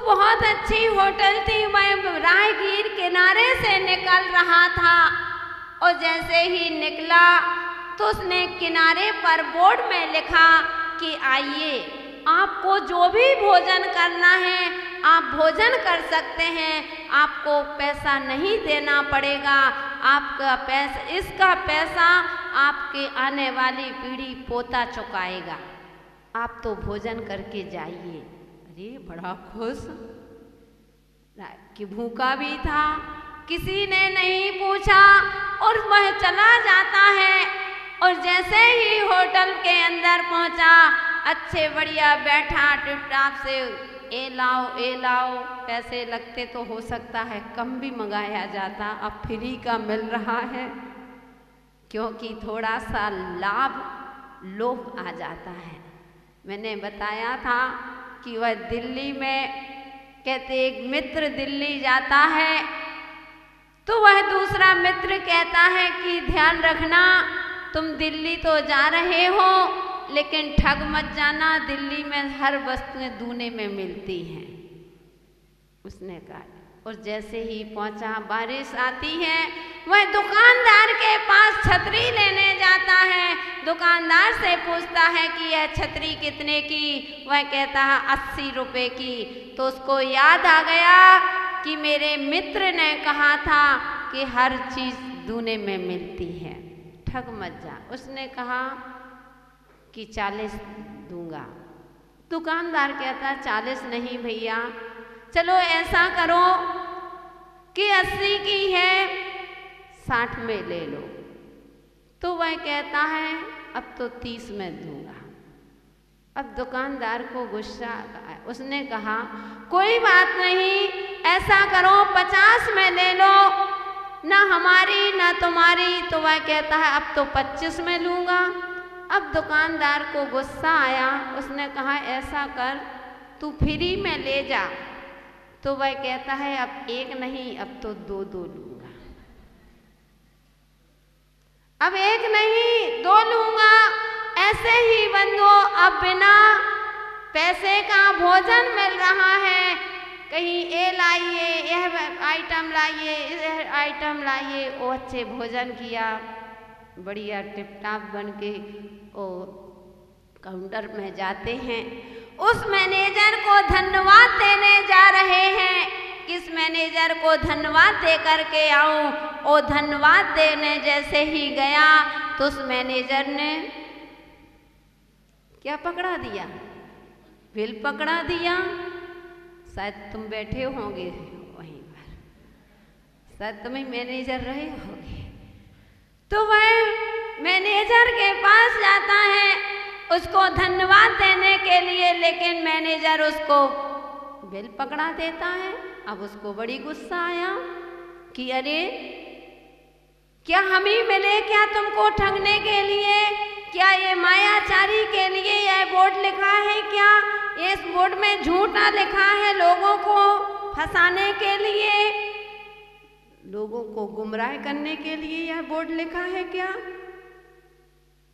बहुत अच्छी होटल थी। मैं राहगीर किनारे से निकल रहा था और जैसे ही निकला तो उसने किनारे पर बोर्ड में लिखा कि आइए, आपको जो भी भोजन करना है आप भोजन कर सकते हैं, आपको पैसा नहीं देना पड़ेगा। आपका पैसा, इसका पैसा आपके आने वाली पीढ़ी पोता चुकाएगा। आप तो भोजन करके जाइए। अरे बड़ा खुश कि भूखा भी था, किसी ने नहीं पूछा और वह चला जाता है। और जैसे ही होटल के अंदर पहुंचा, अच्छे बढ़िया बैठा टिपटाप से, ए लाओ। पैसे लगते तो हो सकता है कम भी मंगाया जाता, अब फ्री का मिल रहा है, क्योंकि थोड़ा सा लोभ आ जाता है। मैंने बताया था कि वह दिल्ली में, कहते एक मित्र दिल्ली जाता है तो वह दूसरा मित्र कहता है कि ध्यान रखना, तुम दिल्ली तो जा रहे हो लेकिन ठग मत जाना, दिल्ली में हर वस्तुएं दूने में मिलती हैं। उसने कहा, और जैसे ही पहुंचा, बारिश आती है, वह दुकानदार के पास छतरी लेने जाता है। दुकानदार से पूछता है कि यह छतरी कितने की? वह कहता है 80 रुपए की। तो उसको याद आ गया कि मेरे मित्र ने कहा था कि हर चीज दूने में मिलती है, ठग मत जा। उसने कहा कि 40 दूंगा। दुकानदार कहता 40 नहीं भैया, चलो ऐसा करो कि 80 की है, 60 में ले लो। तो वह कहता है अब तो 30 में दूंगा। अब दुकानदार को गुस्सा आया, उसने कहा कोई बात नहीं, ऐसा करो 50 में ले लो, ना हमारी ना तुम्हारी। तो वह कहता है अब तो 25 में लूँगा। अब दुकानदार को गुस्सा आया, उसने कहा ऐसा कर, तू फ्री में ले जा। तो वह कहता है अब एक नहीं, अब तो दो लूँगा। अब एक नहीं 2 लूँगा। ऐसे ही बंधुओं, अब बिना पैसे का भोजन मिल रहा है, कहीं ये लाइए, यह आइटम लाइए, यह आइटम लाइए। वो अच्छे भोजन किया, बढ़िया टिपटाप बन के और काउंटर में जाते हैं। उस मैनेजर को धन्यवाद देने जा रहे हैं, किस मैनेजर को धन्यवाद दे करके आऊं। और धन्यवाद देने जैसे ही गया तो उस मैनेजर ने क्या पकड़ा दिया? बिल पकड़ा दिया। शायद तुम बैठे होंगे वहीं पर, शायद तुम ही मैनेजर रहे होगे। तो वह मैनेजर के पास जाता है उसको धन्यवाद देने के लिए, लेकिन मैनेजर उसको बिल पकड़ा देता है। अब उसको बड़ी गुस्सा आया कि अरे क्या हम ही मिले क्या तुमको ठगने के लिए? क्या ये मायाचारी के लिए यह बोर्ड लिखा है क्या? इस बोर्ड में झूठा लिखा है, लोगों को फंसाने के लिए, लोगों को गुमराह करने के लिए यह बोर्ड लिखा है क्या?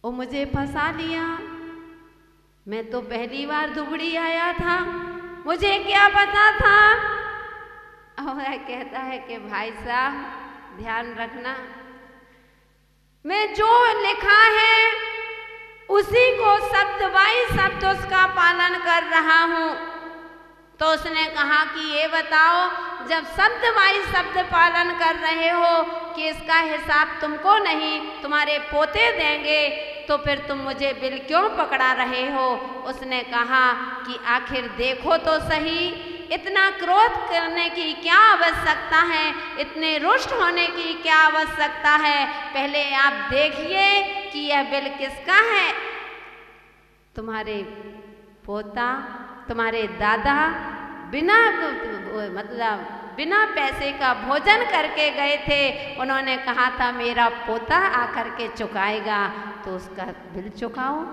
और मुझे फंसा लिया। मैं तो पहली बार दुबड़ी आया था, मुझे क्या पता था। और वह कहता है कि भाई साहब ध्यान रखना, मैं जो लिखा है उसी को शब्द बाई शब्द उसका पालन कर रहा हूँ। तो उसने कहा कि ये बताओ, जब शब्द बाई शब्द पालन कर रहे हो कि इसका हिसाब तुमको नहीं तुम्हारे पोते देंगे, तो फिर तुम मुझे बिल क्यों पकड़ा रहे हो? उसने कहा कि आखिर देखो तो सही, इतना क्रोध करने की क्या आवश्यकता है, इतने रुष्ट होने की क्या आवश्यकता है? पहले आप देखिए कि यह बिल किसका है। तुम्हारे पोता, तुम्हारे दादा बिना पैसे का भोजन करके गए थे, उन्होंने कहा था मेरा पोता आकर के चुकाएगा, तो उसका बिल चुकाओ।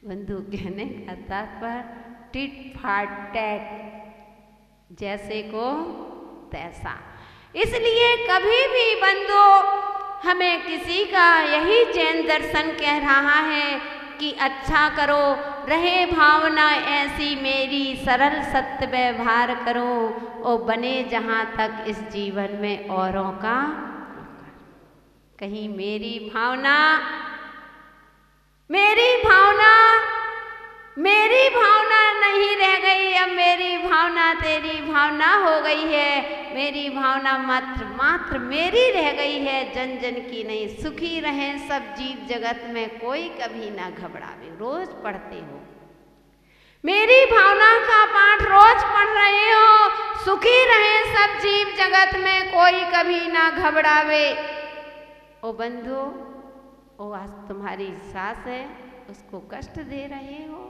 बंधु कहने का तात्पर्य टिट फॉर टैट, जैसे को तैसा। इसलिए कभी भी बंधु हमें किसी का, यही जैन दर्शन कह रहा है कि अच्छा करो, रहे भावना ऐसी मेरी, सरल सत्य व्यवहार करो, और बने जहाँ तक इस जीवन में औरों का। कहीं मेरी भावना नहीं रह गई, अब मेरी भावना तेरी भावना हो गई है। मेरी भावना मात्र मेरी रह गई है, जन जन की नहीं। सुखी रहें सब जीव जगत में, कोई कभी ना घबरावे। रोज पढ़ते हो, मेरी भावना का पाठ रोज पढ़ रहे हो। सुखी रहें सब जीव जगत में, कोई कभी ना घबरावे। ओ बंधु, ओ आज तुम्हारी सास है, उसको कष्ट दे रहे हो।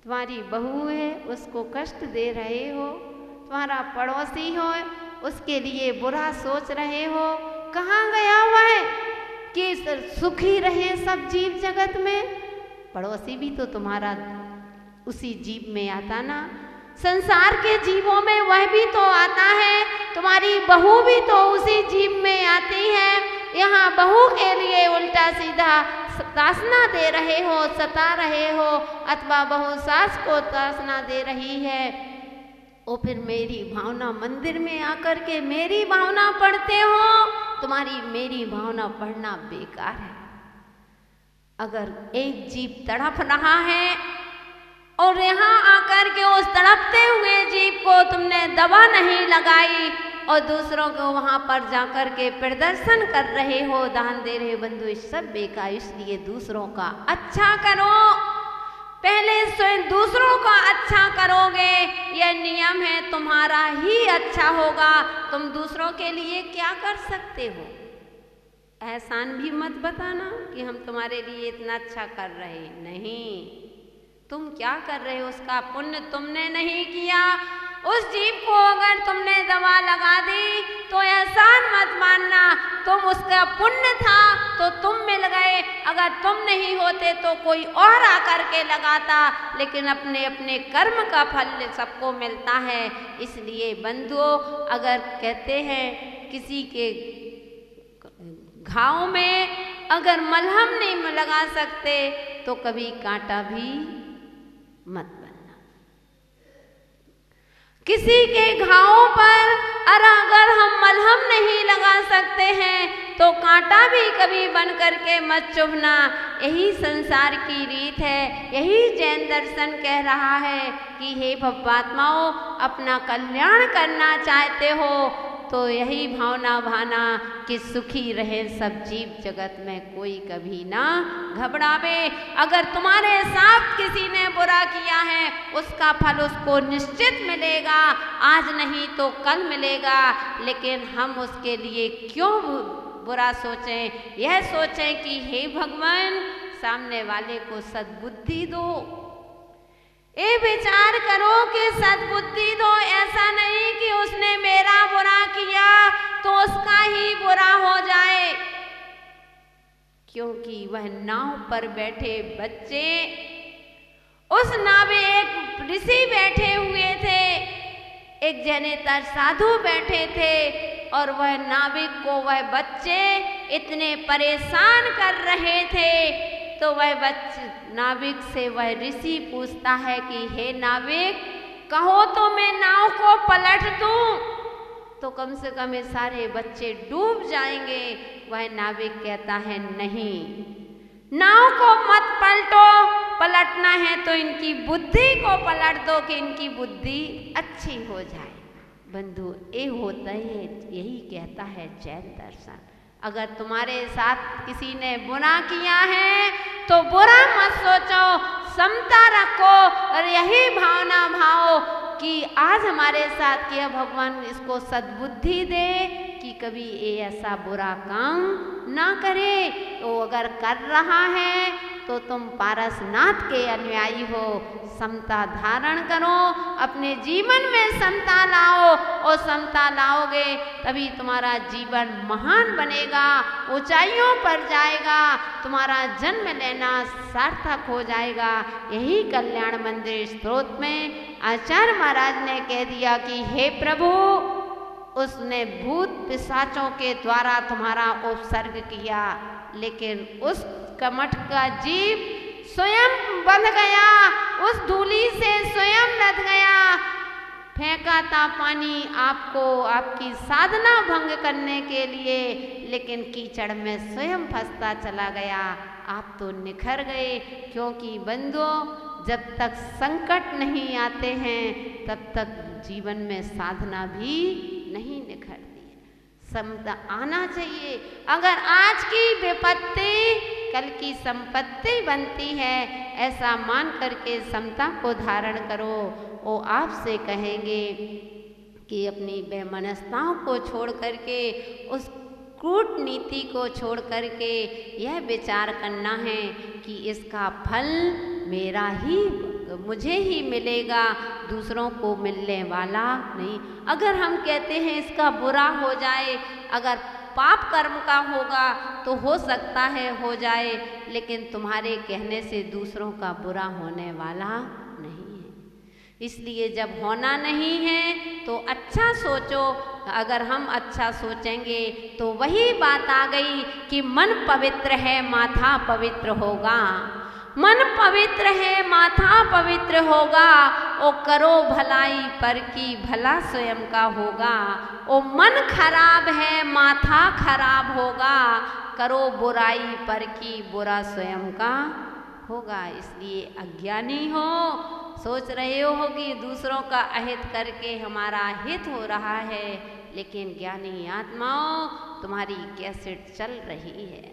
तुम्हारी बहू है, उसको कष्ट दे रहे हो। तुम्हारा पड़ोसी हो, उसके लिए बुरा सोच रहे हो। कहाँ गया हुआ है कि सुखी रहे सब जीव जगत में? पड़ोसी भी तो तुम्हारा उसी जीव में आता ना। संसार के जीवों में वह भी तो आता है। तुम्हारी बहू भी तो उसी जीव में आती है। यहाँ बहू के लिए उल्टा सीधा तासना दे रहे हो, सता रहे हो, अथवा बहू सास को तासना दे रही है। और फिर मेरी भावना मंदिर में आकर के मेरी भावना पढ़ते हो। तुम्हारी मेरी भावना पढ़ना बेकार है। अगर एक जीव तड़प रहा है और यहाँ आकर के उस तड़पते हुए जीव को तुमने दवा नहीं लगाई और दूसरों को वहाँ पर जाकर के प्रदर्शन कर रहे हो, दान दे रहे हो, बंधु, सब बेकार। इसलिए दूसरों का अच्छा करो, पहले स्वयं दूसरों का अच्छा करोगे, यह नियम है, तुम्हारा ही अच्छा होगा। तुम दूसरों के लिए क्या कर सकते हो? एहसान भी मत बताना कि हम तुम्हारे लिए इतना अच्छा कर रहे, नहीं। तुम क्या कर रहे हो उसका पुण्य तुमने नहीं किया। उस जीव को अगर तुमने दवा लगा दी तो एहसान मत मानना, तुम उसका पुण्य था तो तुम मिल गए। अगर तुम नहीं होते तो कोई और आकर के लगाता, लेकिन अपने अपने कर्म का फल सबको मिलता है। इसलिए बंधुओं, अगर कहते हैं किसी के घाव में अगर मलहम नहीं लगा सकते तो कभी कांटा भी मत बनना। किसी के घावों पर अगर हम मलहम नहीं लगा सकते हैं तो कांटा भी कभी बन करके मत चुभना। यही संसार की रीत है, यही जैन दर्शन कह रहा है कि हे भवात्माओं, अपना कल्याण करना चाहते हो तो यही भावना भाना कि सुखी रहे सब जीव जगत में, कोई कभी ना घबरावे। अगर तुम्हारे साथ किसी ने बुरा किया है उसका फल उसको निश्चित मिलेगा, आज नहीं तो कल मिलेगा। लेकिन हम उसके लिए क्यों बुरा सोचें? यह सोचें कि हे भगवान, सामने वाले को सद्बुद्धि दो। ये विचार करो कि सद्बुद्धि दो, ऐसा नहीं कि उसने मेरा बुरा किया तो उसका ही बुरा हो जाए। क्योंकि वह नाव पर बैठे बच्चे, उस नाव में एक ऋषि बैठे हुए थे, एक जनेतर साधु बैठे थे, और वह नाविक को वह बच्चे इतने परेशान कर रहे थे। तो वह नाविक से वह ऋषि पूछता है कि हे नाविक, कहो तो मैं नाव को पलट दूं, तो कम से कम ये सारे बच्चे डूब जाएंगे। वह नाविक कहता है नहीं, नाव को मत पलटो, पलटना है तो इनकी बुद्धि को पलट दो कि इनकी बुद्धि अच्छी हो जाए। बंधु, ये होता है, यही कहता है जैन दर्शन। अगर तुम्हारे साथ किसी ने बुरा किया है तो बुरा मत सोचो, समता रखो और यही भावना भाओ कि आज हमारे साथ किया, भगवान इसको सद्बुद्धि दे कि कभी ये ऐसा बुरा काम ना करे। तो अगर कर रहा है तो तुम पारसनाथ के अनुयायी हो, समता धारण करो, अपने जीवन में समता लाओ, और समता लाओगे तभी तुम्हारा जीवन महान बनेगा, ऊंचाइयों पर जाएगा, तुम्हारा जन्म लेना सार्थक हो जाएगा। यही कल्याण मंदिर स्तोत्र में आचार्य महाराज ने कह दिया कि हे प्रभु, उसने भूत पिशाचों के द्वारा तुम्हारा उपसर्ग किया, लेकिन उस कमठ का जीव स्वयं बंध गया, उस धूली से स्वयं लद गया। फेंका था पानी आपको आपकी साधना भंग करने के लिए, लेकिन कीचड़ में स्वयं फंसता चला गया। आप तो निखर गए, क्योंकि बंधुओं जब तक संकट नहीं आते हैं तब तक जीवन में साधना भी नहीं निखरती है। समता आना चाहिए। अगर आज की विपत्ति कल की संपत्ति बनती है, ऐसा मान करके समता को धारण करो। वो आपसे कहेंगे कि अपनी बेमनस्ताओं को छोड़ करके, उस कूटनीति को छोड़ करके यह विचार करना है कि इसका फल मेरा ही, मुझे ही मिलेगा, दूसरों को मिलने वाला नहीं। अगर हम कहते हैं इसका बुरा हो जाए, अगर पाप कर्म का होगा तो हो सकता है हो जाए, लेकिन तुम्हारे कहने से दूसरों का बुरा होने वाला नहीं है। इसलिए जब होना नहीं है तो अच्छा सोचो। अगर हम अच्छा सोचेंगे तो वही बात आ गई कि मन पवित्र है माथा पवित्र होगा। मन पवित्र है माथा पवित्र होगा। ओ करो भलाई पर की भला स्वयं का होगा। ओ मन खराब है माथा खराब होगा। करो बुराई पर की बुरा स्वयं का होगा। इसलिए अज्ञानी हो, सोच रहे हो कि दूसरों का अहित करके हमारा हित हो रहा है, लेकिन ज्ञानी आत्माओं तुम्हारी कैसेट चल रही है।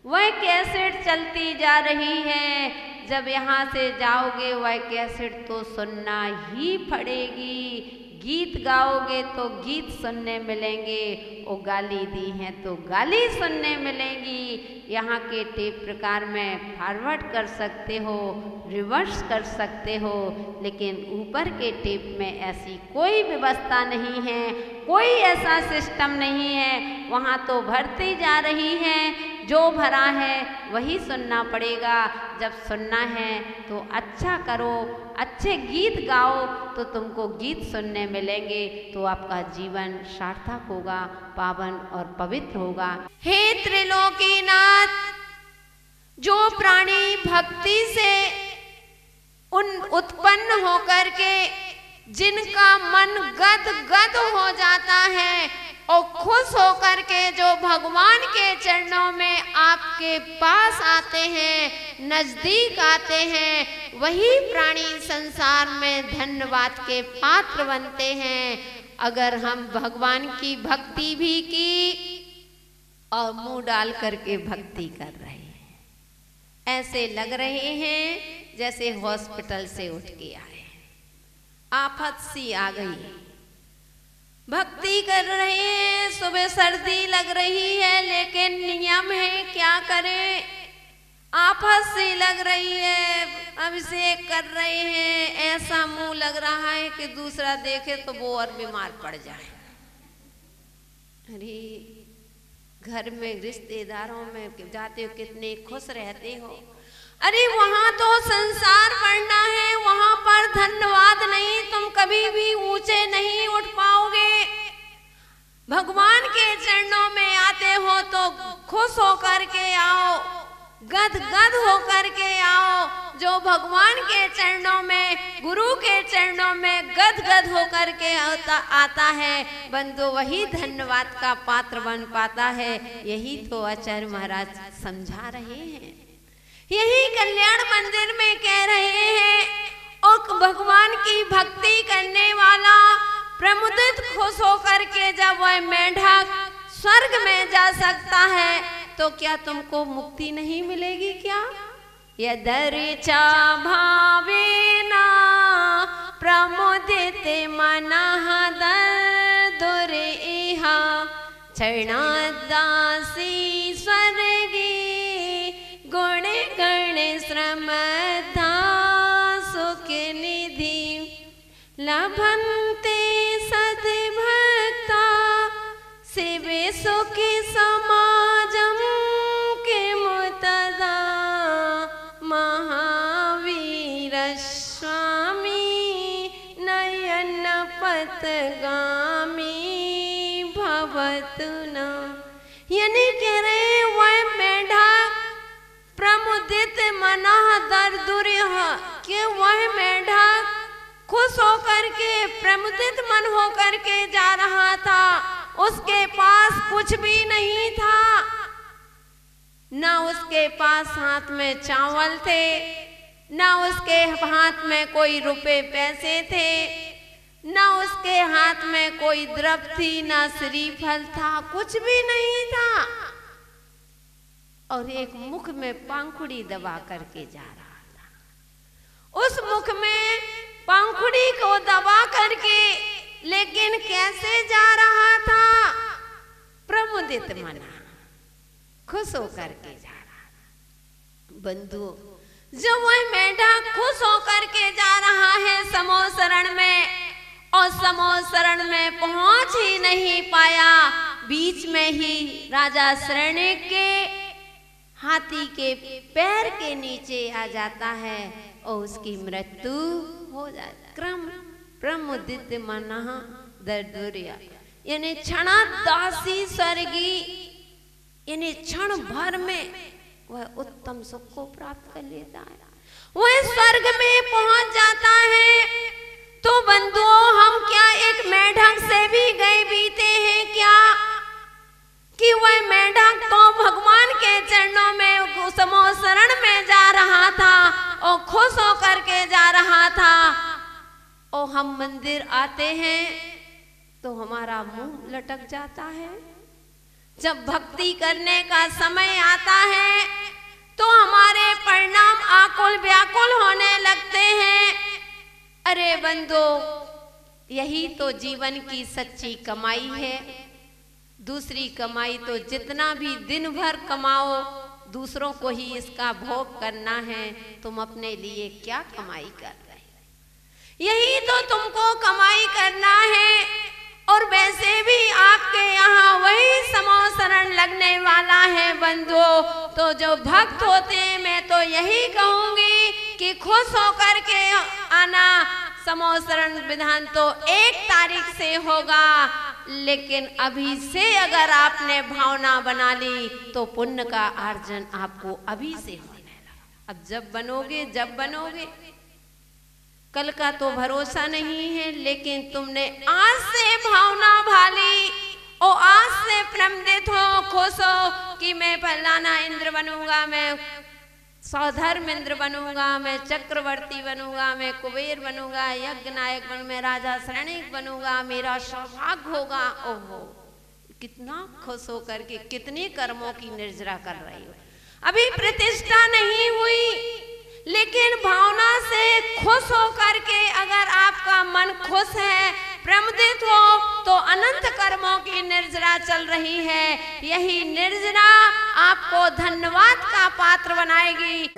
वह कैसेट चलती जा रही है। जब यहाँ से जाओगे वह कैसेट तो सुनना ही पड़ेगी। गीत गाओगे तो गीत सुनने मिलेंगे, वो गाली दी हैं तो गाली सुनने मिलेंगी। यहाँ के टेप प्रकार में फॉरवर्ड कर सकते हो, रिवर्स कर सकते हो, लेकिन ऊपर के टेप में ऐसी कोई व्यवस्था नहीं है, कोई ऐसा सिस्टम नहीं है। वहाँ तो भरती जा रही है, जो भरा है वही सुनना पड़ेगा। जब सुनना है तो अच्छा करो, अच्छे गीत गाओ तो तुमको गीत सुनने मिलेंगे, तो आपका जीवन सार्थक होगा, पावन और पवित्र होगा। हे त्रिलोकीनाथ, जो प्राणी भक्ति से उत्पन्न होकर के जिनका मन गद गद हो जाता है और खुश होकर के जो भगवान के चरणों में आपके पास आते हैं, नजदीक आते हैं, वही प्राणी संसार में धन्यवाद के पात्र बनते हैं। अगर हम भगवान की भक्ति भी की और मुंह डाल करके भक्ति कर रहे हैं, ऐसे लग रहे हैं जैसे हॉस्पिटल से उठ के आए, आफत सी आ गई। भक्ति कर रहे हैं, सुबह सर्दी लग रही है, लेकिन नियम है क्या करें, आफत सी लग रही है, अभिषेक कर रहे हैं, ऐसा मुंह लग रहा है कि दूसरा देखे तो वो और बीमार पड़ जाए। अरे घर में रिश्तेदारों में जाते हो कितने खुश रहते हो। अरे वहां तो संसार बढ़ना है, वहां पर धन्यवाद नहीं, तुम कभी भी ऊंचे नहीं उठ पाओगे। भगवान के चरणों में आते हो तो खुश होकर के आओ, गद गद होकर के आओ। जो भगवान के चरणों में, गुरु के चरणों में गद गद होकर के आता है बंधु, वही धन्यवाद का पात्र बन पाता है। यही तो आचार्य महाराज समझा रहे हैं, यही कल्याण मंदिर में कह रहे हैं। और भगवान की भक्ति करने वाला प्रमुदित खुश होकर के जब वह मेढक स्वर्ग में जा सकता है, तो क्या तुमको मुक्ति नहीं मिलेगी क्या? यदर्चा भावेना प्रमुदित मनः दुर्इहा क्षणादासी स्वर्गे गुण गण श्रमधा सुख निधि लभन्ते सद्भक्ता शिव सुख समाजम किमुतदा महावीर स्वामी नयन पथगामी भवतु न। यानी कह रहे वह मेढक प्रमुदित मनः दरदुर्य कि वह मेढक खुश होकर के प्रमुदित मन होकर के जा रहा था। उसके पास कुछ भी नहीं था, ना उसके पास हाथ में चावल थे, ना उसके हाथ में कोई रुपए पैसे थे, ना उसके हाथ में कोई द्रव्य थी, ना श्रीफल था, कुछ भी नहीं था। और एक मुख में पंखुड़ी दबा करके जा रहा था। उस मुख में पंखुड़ी को दबा करके, लेकिन कैसे जा रहा था? प्रमुदित मना, खुश होकर के जा रहा था। बंधुओं, जब वह मेढक खुश होकर के जा रहा है समो शरण में, और समो शरण में पहुंच ही नहीं पाया, बीच में ही राजा शरणिक के हाथी के पैर के नीचे आ जाता है और उसकी मृत्यु हो जाती। क्रम प्रमुदित मनः दरदुर्य, यानी क्षणादासी स्वर्गी, यानी क्षण भर में वह उत्तम सुख को प्राप्त कर लेता है, वह स्वर्ग में पहुंच जाता है। तो बंधुओं, हम क्या एक मेढक से भी गए बीते हैं क्या? कि वह मेढक तो भगवान के चरणों में समो शरण में जा रहा था और खुश होकर के जा रहा था, और हम मंदिर आते हैं तो हमारा मुंह लटक जाता है। जब भक्ति करने का समय आता है तो हमारे परिणाम आकुल व्याकुल होने लगते हैं। अरे बंधो, यही तो जीवन की सच्ची कमाई है। दूसरी कमाई तो जितना भी दिन भर कमाओ, दूसरों को ही इसका भोग करना है। तुम अपने लिए क्या कमाई कर रहे हो? यही तो तुमको कमाई करना है। और वैसे भी आपके यहाँ वही समो शरण लगने वाला है बंधो। तो जो भक्त होते हैं, मैं तो यही कहूंगी कि खुश होकर के आना। समो शरण विधान तो 1 तारीख से होगा, लेकिन अभी से अगर आपने भावना बना ली तो पुण्य का अर्जन आपको अभी से होने लगा। अब जब बनोगे, कल का तो भरोसा नहीं है, लेकिन तुमने आज से भावना भाली और आज से प्रमदित हो, खुश हो कि मैं फलाना इंद्र बनूंगा, मैं सौधर्म इंद्र बनूंगा, मैं चक्रवर्ती बनूंगा, मैं कुबेर बनूंगा, यज्ञ नायक बनूंगा, मैं राजा शरणिक बनूंगा, मेरा सौभाग्य होगा। ओहो, कितना खुश होकर के कितने कर्मों की निर्जरा कर रही हो। अभी प्रतिष्ठा नहीं हुई, लेकिन भावना से खुश होकर के अगर आपका मन खुश है, प्रमुदित हो, तो अनंत कर्मों की निर्जरा चल रही है। यही निर्जरा आपको धन्यवाद का पात्र बनाएगी।